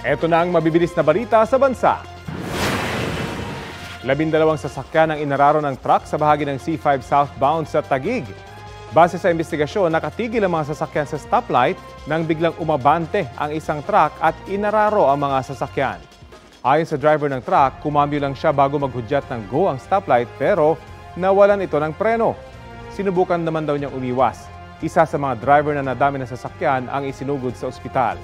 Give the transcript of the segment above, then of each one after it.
Ito na ang mabibilis na balita sa bansa. 12 sasakyan ang inararo ng truck sa bahagi ng C5 southbound sa Taguig. Base sa investigasyon, nakatigil ang mga sasakyan sa stoplight nang biglang umabante ang isang truck at inararo ang mga sasakyan. Ayon sa driver ng truck, kumambyo lang siya bago maghudyat ng go ang stoplight pero nawalan ito ng preno. Sinubukan naman daw niyang umiwas. Isa sa mga driver na nadami ng sasakyan ang isinugod sa ospital.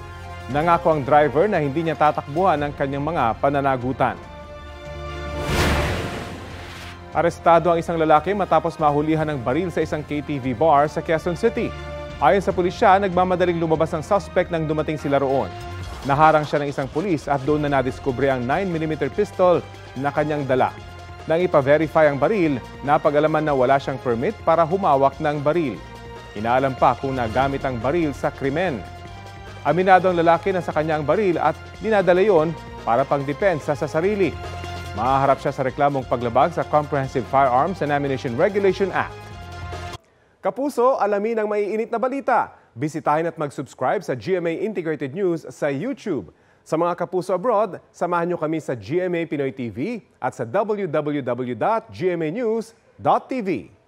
Nangako ang driver na hindi niya tatakbuhan ang kanyang mga pananagutan. Arestado ang isang lalaki matapos mahulihan ng baril sa isang KTV bar sa Quezon City. Ayon sa pulisya, nagmamadaling lumabas ang suspect nang dumating sila roon. Naharang siya ng isang pulis at doon na nadiskubre ang 9mm pistol na kanyang dala. Nang ipa-verify ang baril, napag-alaman na wala siyang permit para humawak ng baril. Inaalam pa kung nagamit ang baril sa krimen. Aminado ang lalaki na sa kanya ang baril at dinadala yon para pangdepensa sa sarili. Mahaharap siya sa reklamong paglabag sa Comprehensive Firearms and Ammunition Regulation Act. Kapuso, alamin ang maiinit na balita. Bisitahin at mag-subscribe sa GMA Integrated News sa YouTube. Sa mga kapuso abroad, samahan niyo kami sa GMA Pinoy TV at sa www.gmanews.tv.